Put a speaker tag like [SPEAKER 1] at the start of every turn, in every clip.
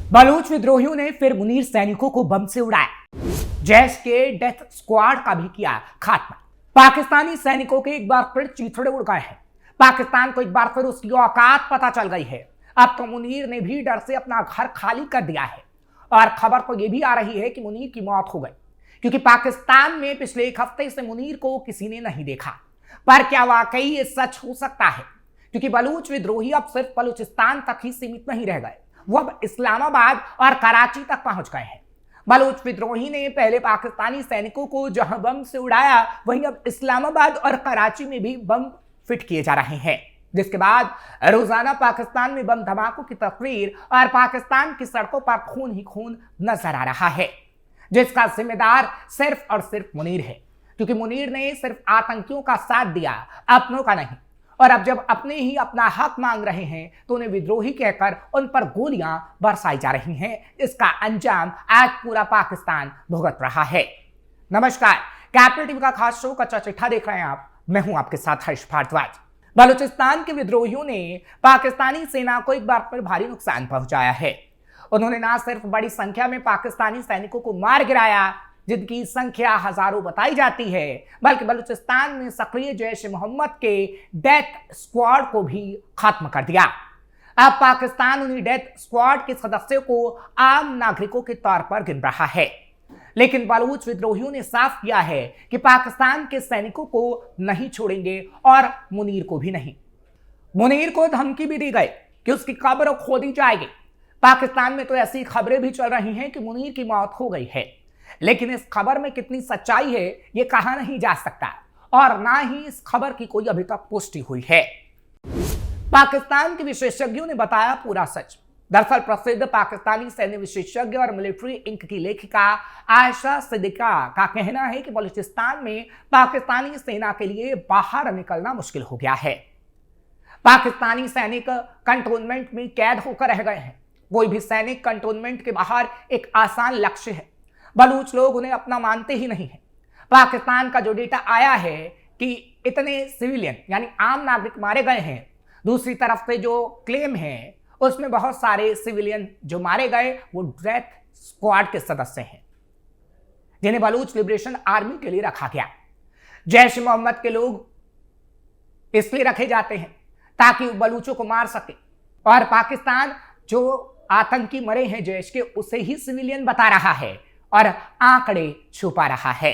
[SPEAKER 1] बलूच विद्रोहियों ने फिर मुनीर सैनिकों को बम से उड़ाया। जैश के डेथ स्क्वाड का भी किया खात्मा। पाकिस्तानी सैनिकों के एक बार फिर चीथड़े उड़ गए हैं। पाकिस्तान को एक बार फिर उसकी औकात पता चल गई है। अब तो मुनीर ने भी डर से अपना घर खाली कर दिया है और खबर तो यह भी आ रही है कि मुनीर की मौत हो गई, क्योंकि पाकिस्तान में पिछले एक हफ्ते से मुनीर को किसी ने नहीं देखा। पर क्या वाकई ये सच हो सकता है? क्योंकि बलूच विद्रोही अब सिर्फ बलूचिस्तान तक ही सीमित नहीं रह गए, वो अब इस्लामाबाद और कराची तक पहुंच गए हैं। बलूच विद्रोही ने पहले पाकिस्तानी सैनिकों को जहां बम से उड़ाया, वहीं अब इस्लामाबाद और कराची में भी बम फिट किए जा रहे हैं, जिसके बाद रोजाना पाकिस्तान में बम धमाकों की तस्वीर और पाकिस्तान की सड़कों पर खून ही खून नजर आ रहा है, जिसका जिम्मेदार सिर्फ और सिर्फ मुनीर है। क्योंकि मुनीर ने सिर्फ आतंकियों का साथ दिया, अपनों का नहीं। और अब जब अपने ही अपना हक मांग रहे हैं तो उन्हें विद्रोही कहकर उन पर गोलियां बरसाई जा रही हैं। इसका अंजाम आज पूरा पाकिस्तान भुगत रहा है। नमस्कार, कैपिटल टीवी का खास शो कच्चा चिट्ठा देख रहे हैं आप। मैं हूं आपके साथ हर्ष भारद्वाज। बलूचिस्तान के विद्रोहियों ने पाकिस्तानी सेना को एक बार फिर भारी नुकसान पहुंचाया है। उन्होंने न सिर्फ बड़ी संख्या में पाकिस्तानी सैनिकों को मार गिराया, जिनकी संख्या हजारों बताई जाती है, बल्कि बलूचिस्तान में सक्रिय जैश ए मोहम्मद के डेथ स्क्वाड को भी खत्म कर दिया। अब पाकिस्तान उन्हीं डेथ स्क्वाड के सदस्यों को आम नागरिकों के तौर पर गिन रहा है। लेकिन बलूच विद्रोहियों ने साफ किया है कि पाकिस्तान के सैनिकों को नहीं छोड़ेंगे और मुनीर को भी नहीं। मुनीर को धमकी भी दी गई कि उसकी कब्र खोदी जाएगी। पाकिस्तान में तो ऐसी खबरें भी चल रही हैं कि मुनीर की मौत हो गई है, लेकिन इस खबर में कितनी सच्चाई है यह कहा नहीं जा सकता और ना ही इस खबर की कोई अभी तक पुष्टि हुई है। पाकिस्तान के विशेषज्ञों ने बताया पूरा सच। दरअसल प्रसिद्ध पाकिस्तानी सैन्य विशेषज्ञ और मिलिट्री इंक की लेखिका आयशा सिद्दीका का कहना है कि बलूचिस्तान में पाकिस्तानी सेना के लिए बाहर निकलना मुश्किल हो गया है। पाकिस्तानी सैनिक कंटोनमेंट में कैद होकर रह गए हैं। कोई भी सैनिक कंटोनमेंट के बाहर एक आसान लक्ष्य है। बलूच लोग उन्हें अपना मानते ही नहीं है। पाकिस्तान का जो डेटा आया है कि इतने सिविलियन यानी आम नागरिक मारे गए हैं, दूसरी तरफ से जो क्लेम है उसमें बहुत सारे सिविलियन जो मारे गए वो डेथ स्क्वाड के सदस्य हैं, जिन्हें बलूच लिबरेशन आर्मी के लिए रखा गया। जैश ए मोहम्मद के लोग इसलिए रखे जाते हैं ताकि वो बलूचों को मार सके, और पाकिस्तान जो आतंकी मरे हैं जैश के उसे ही सिविलियन बता रहा है और आंकड़े छुपा रहा है।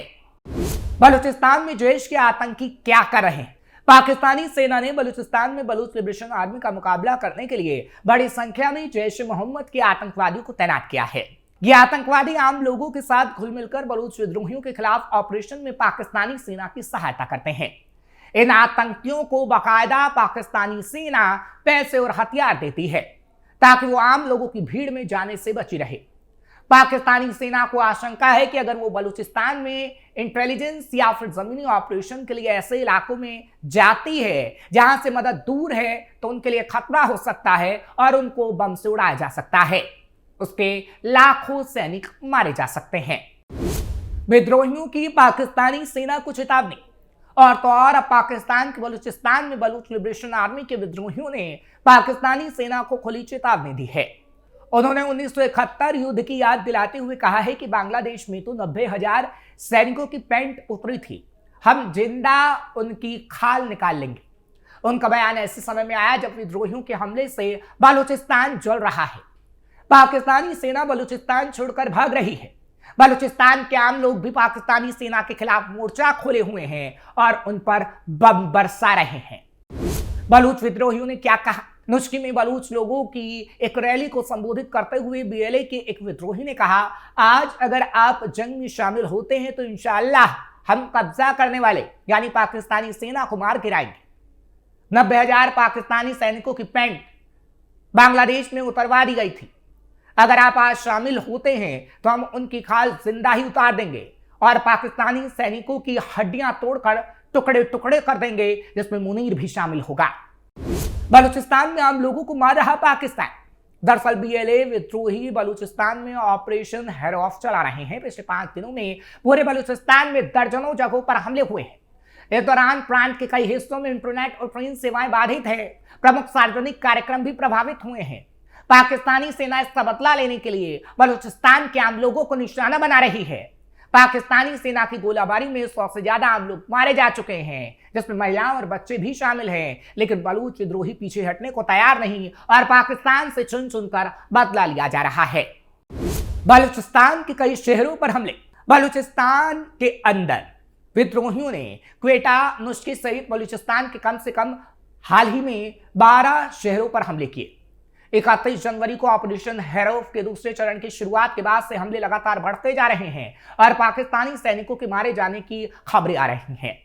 [SPEAKER 1] बलूचिस्तान में जैश के आतंकी क्या कर रहे हैं? पाकिस्तानी सेना ने बलूचिस्तान में बलूच लिबरेशन आर्मी का मुकाबला करने के लिए बड़ी संख्या में जैश ए मोहम्मद के आतंकवादियों को तैनात किया है। ये आतंकवादी आम लोगों के साथ घुल मिलकर बलूच विद्रोहियों के खिलाफ ऑपरेशन में पाकिस्तानी सेना की सहायता करते हैं। इन आतंकियों को बाकायदा पाकिस्तानी सेना पैसे और हथियार देती है ताकि वो आम लोगों की भीड़ में जाने से बची रहे। पाकिस्तानी सेना को आशंका है कि अगर वो बलूचिस्तान में इंटेलिजेंस या फिर जमीनी ऑपरेशन के लिए ऐसे इलाकों में जाती है जहां से मदद दूर है, तो उनके लिए खतरा हो सकता है और उनको बम से उड़ाया जा सकता है। उसके लाखों सैनिक मारे जा सकते हैं। विद्रोहियों की पाकिस्तानी सेना को चेतावनी। और तो और अब पाकिस्तान के बलूचिस्तान में बलूच लिबरेशन आर्मी के विद्रोहियों ने पाकिस्तानी सेना को खुली चेतावनी दी है। उन्होंने 1971 युद्ध की याद दिलाते हुए कहा है कि बांग्लादेश में तो 90,000 सैनिकों की पैंट उतरी थी, हम जिंदा उनकी खाल निकाल लेंगे। उनका बयान ऐसे समय में आया जब विद्रोहियों के हमले से बलूचिस्तान जल रहा है। पाकिस्तानी सेना बलूचिस्तान छोड़कर भाग रही है। बलूचिस्तान के आम लोग भी पाकिस्तानी सेना के खिलाफ मोर्चा खोले हुए हैं और उन पर बम बरसा रहे हैं। बलूच विद्रोहियों ने क्या कहा? नुस्खी में बलूच लोगों की एक रैली को संबोधित करते हुए बीएलए के एक विद्रोही ने कहा, आज अगर आप जंग में शामिल होते हैं तो इंशाअल्लाह हम कब्जा करने वाले यानी पाकिस्तानी सेना को मार गिराएंगे। 90,000 पाकिस्तानी सैनिकों की पैंट बांग्लादेश में उतरवा दी गई थी। अगर आप आज शामिल होते हैं तो हम उनकी खाल जिंदा ही उतार देंगे और पाकिस्तानी सैनिकों की हड्डियां तोड़कर टुकड़े टुकड़े कर देंगे, जिसमें मुनीर भी शामिल होगा। बलूचिस्तान में आम लोगों को मार रहा पाकिस्तान। दरअसल बीएलए विद्रोही बलूचिस्तान में ऑपरेशन हेयर ऑफ चला रहे हैं। पिछले 5 दिनों में पूरे बलूचिस्तान में दर्जनों जगहों पर हमले हुए हैं। इस दौरान प्रांत के कई हिस्सों में इंटरनेट और ट्रेन सेवाएं बाधित है। प्रमुख सार्वजनिक कार्यक्रम भी प्रभावित हुए हैं। पाकिस्तानी सेना इसका बदला लेने के लिए बलूचिस्तान के आम लोगों को निशाना बना रही है। पाकिस्तानी सेना की गोलाबारी में 100 से ज्यादा आम लोग मारे जा चुके हैं, जिसमें महिलाओं और बच्चे भी शामिल हैं। लेकिन बलूच विद्रोही पीछे हटने को तैयार नहीं और पाकिस्तान से चुन चुनकर बदला लिया जा रहा है। बलूचिस्तान के कई शहरों पर हमले। बलूचिस्तान के अंदर विद्रोहियों ने क्वेटा, नुश्की सहित बलूचिस्तान के कम से कम हाल ही में 12 शहरों पर हमले किए। 31 जनवरी को ऑपरेशन हेरोफ के दूसरे चरण की शुरुआत के बाद से हमले लगातार बढ़ते जा रहे हैं और पाकिस्तानी सैनिकों के मारे जाने की खबरें आ रही हैं।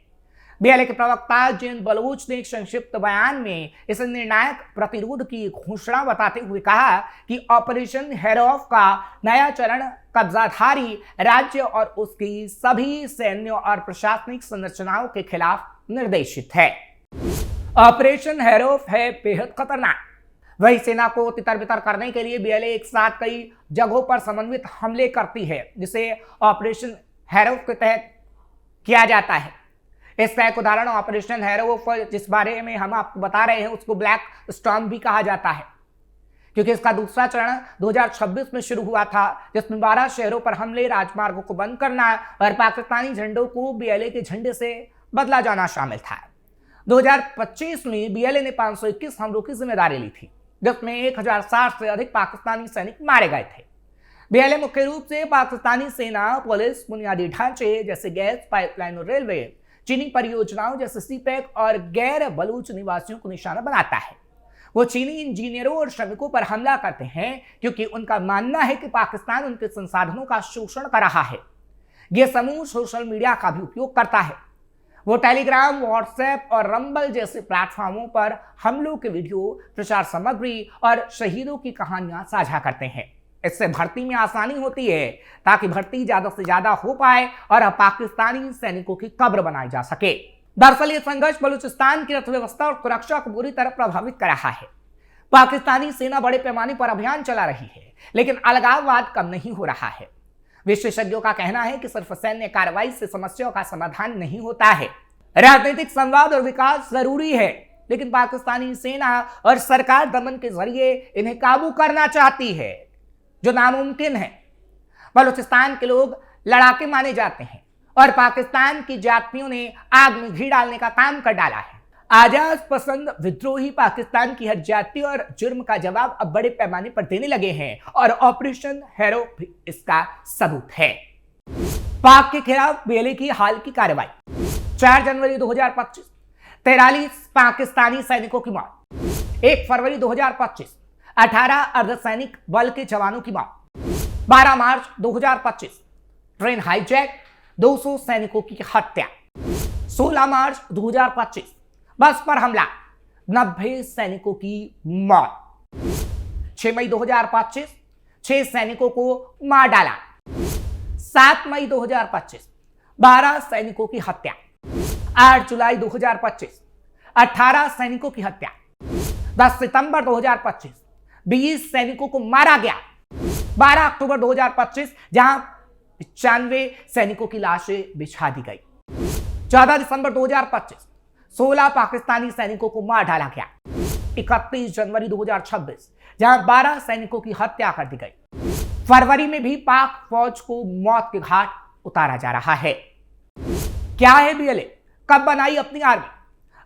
[SPEAKER 1] बीएलए के प्रवक्ता जिन बलूच ने एक संक्षिप्त बयान में इस निर्णायक प्रतिरोध की घोषणा बताते हुए कहा कि ऑपरेशन हेरोफ का नया चरण कब्जाधारी राज्य और उसकी सभी सैन्य और प्रशासनिक संरचनाओं के खिलाफ निर्देशित है। ऑपरेशन हेरोफ है बेहद खतरनाक। वही सेना को तितर-बितर करने के लिए बीएलए एक साथ कई जगहों पर समन्वित हमले करती है, जिसे ऑपरेशन हेरोफ के तहत किया जाता है। इसका एक उदाहरण ऑपरेशन हेरोफ, जिस बारे में हम आपको बता रहे हैं, उसको ब्लैक स्टॉर्म भी कहा जाता है, क्योंकि इसका दूसरा चरण 2026 में शुरू हुआ था, जिसमें 12 शहरों पर हमले, राजमार्गों को बंद करना और पाकिस्तानी झंडों को बीएलए के झंडे से बदला जाना शामिल था। 2025 में बीएलए ने 521 हमलों की जिम्मेदारी ली थी, जिसमें 1060 से अधिक पाकिस्तानी सैनिक मारे गए थे। बीएलए मुख्य रूप से पाकिस्तानी सेना, पुलिस, बुनियादी ढांचे जैसे गैस पाइपलाइन और रेलवे, चीनी परियोजनाओं जैसे सीपैक और गैर बलूच निवासियों को निशाना बनाता है। वो चीनी इंजीनियरों और श्रमिकों पर हमला करते हैं क्योंकि उनका मानना है कि पाकिस्तान उनके संसाधनों का शोषण कर रहा है। ये समूह सोशल मीडिया का भी उपयोग करता है। वो टेलीग्राम, व्हाट्सएप और रंबल जैसे प्लेटफॉर्मों पर हमलों के वीडियो, प्रचार सामग्री और शहीदों की कहानियां साझा करते हैं। इससे भर्ती में आसानी होती है, ताकि भर्ती ज्यादा से ज्यादा हो पाए और पाकिस्तानी सैनिकों की कब्र बनाई जा सके। दरअसल ये संघर्ष बलूचिस्तान की अर्थव्यवस्था और सुरक्षा को बुरी तरह प्रभावित कर रहा है। पाकिस्तानी सेना बड़े पैमाने पर अभियान चला रही है, लेकिन अलगाववाद कम नहीं हो रहा है। विशेषज्ञों का कहना है कि सिर्फ सैन्य कार्रवाई से समस्याओं का समाधान नहीं होता है। राजनीतिक संवाद और विकास जरूरी है, लेकिन पाकिस्तानी सेना और सरकार दमन के जरिए इन्हें काबू करना चाहती है, जो नामुमकिन है। बलूचिस्तान के लोग लड़ाके माने जाते हैं और पाकिस्तान की जातियों ने आग में घी डालने का काम कर डाला है। आजाद पसंद विद्रोही पाकिस्तान की हर जाति और जुर्म का जवाब अब बड़े पैमाने पर देने लगे हैं और ऑपरेशन हेरो भी इसका सबूत है। पाक के खिलाफ बीएलए की हाल की कार्रवाई। 4 जनवरी 2025 43 पाकिस्तानी सैनिकों की मौत। 1 फरवरी 2025 18 अर्धसैनिक बल के जवानों की मौत। 12 मार्च 2025 ट्रेन हाईजैक, 200 सैनिकों की हत्या। 16 मार्च 2025 बस पर हमला, 90 सैनिकों की मौत। 6 मई 2025 6 सैनिकों को मार डाला। 7 मई 2025 12 सैनिकों की हत्या। 8 जुलाई 2025 18 सैनिकों की हत्या। 10 सितंबर 2025 20 सैनिकों को मारा गया। 12 अक्टूबर 2025 जहां 95 सैनिकों की लाशें बिछा दी गई। 14 दिसंबर 2025 16 पाकिस्तानी सैनिकों को मार डाला गया। 31 जनवरी 2026 जहां 12 सैनिकों की हत्या कर दी गई। फरवरी में भी पाक फौज को मौत के घाट उतारा जा रहा है। क्या है बीएलए? कब बनाई अपनी आर्मी?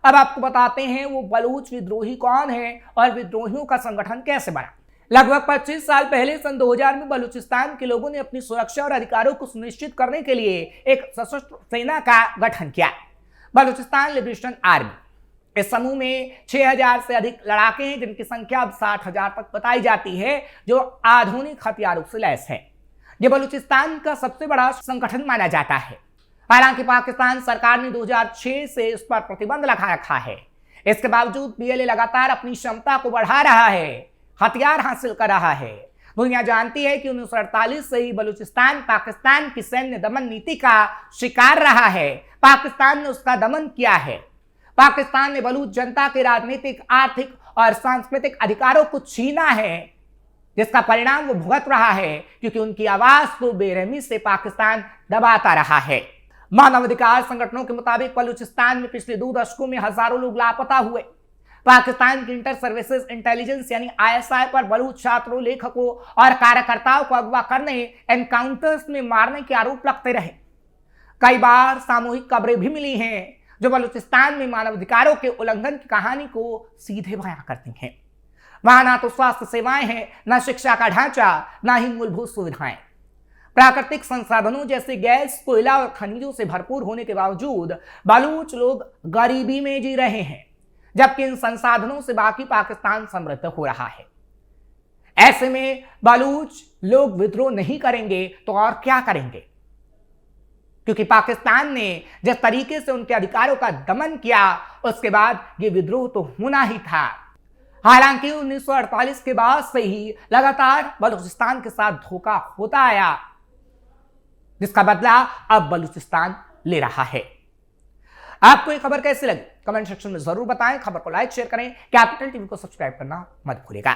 [SPEAKER 1] अब आपको बताते हैं वो बलूच विद्रोही कौन है और विद्रोहियों का संगठन कैसे बना। लगभग 25 साल पहले सन 2000 में बलूचिस्तान के लोगों ने अपनी सुरक्षा और अधिकारों को सुनिश्चित करने के लिए एक सशस्त्र सेना का गठन किया, बलूचिस्तान लिबरेशन आर्मी। इस समूह में 6000 से अधिक लड़ाके हैं, जिनकी संख्या अब 60,000 तक बताई जाती है, जो आधुनिक हथियारों से लैस है। यह बलूचिस्तान का सबसे बड़ा संगठन माना जाता है। हालांकि पाकिस्तान सरकार ने 2006 से इस पर प्रतिबंध लगा रखा है। इसके बावजूद बीएलए लगातार अपनी क्षमता को बढ़ा रहा है, हथियार हासिल कर रहा है। दुनिया जानती है कि 1948 से ही बलूचिस्तान पाकिस्तान की सैन्य दमन नीति का शिकार रहा है। पाकिस्तान ने उसका दमन किया है। पाकिस्तान ने बलूच जनता के राजनीतिक, आर्थिक और सांस्कृतिक अधिकारों को छीना है, जिसका परिणाम वो भुगत रहा है, क्योंकि उनकी आवाज को बेरहमी से पाकिस्तान दबाता रहा है। मानवाधिकार संगठनों के मुताबिक बलूचिस्तान में पिछले 2 दशकों में हजारों लोग लापता हुए। पाकिस्तान की इंटर सर्विसेज इंटेलिजेंस यानी आईएसआई पर बलूच छात्रों, लेखकों और कार्यकर्ताओं को अगवा करने, एनकाउंटर्स में मारने के आरोप लगते रहे। कई बार सामूहिक खबरें भी मिली हैं जो बलूचिस्तान में मानवाधिकारों के उल्लंघन की कहानी को सीधे बयां करती हैं। वहां ना तो स्वास्थ्य सेवाएं हैं, ना शिक्षा का ढांचा, ना ही मूलभूत सुविधाएं। प्राकृतिक संसाधनों जैसे गैस, कोयला और खनिजों से भरपूर होने के बावजूद बलूच लोग गरीबी में जी रहे हैं, जबकि इन संसाधनों से बाकी पाकिस्तान समृद्ध हो रहा है। ऐसे में बलूच लोग विद्रोह नहीं करेंगे तो और क्या करेंगे? क्योंकि पाकिस्तान ने जिस तरीके से उनके अधिकारों का दमन किया, उसके बाद ये विद्रोह तो होना ही था। हालांकि 1948 के बाद से ही लगातार बलूचिस्तान के साथ धोखा होता आया, जिसका बदला अब बलूचिस्तान ले रहा है। आपको ये खबर कैसी लगी? कमेंट सेक्शन में जरूर बताएं। खबर को लाइक शेयर करें। कैपिटल टीवी को सब्सक्राइब करना मत भूलिएगा।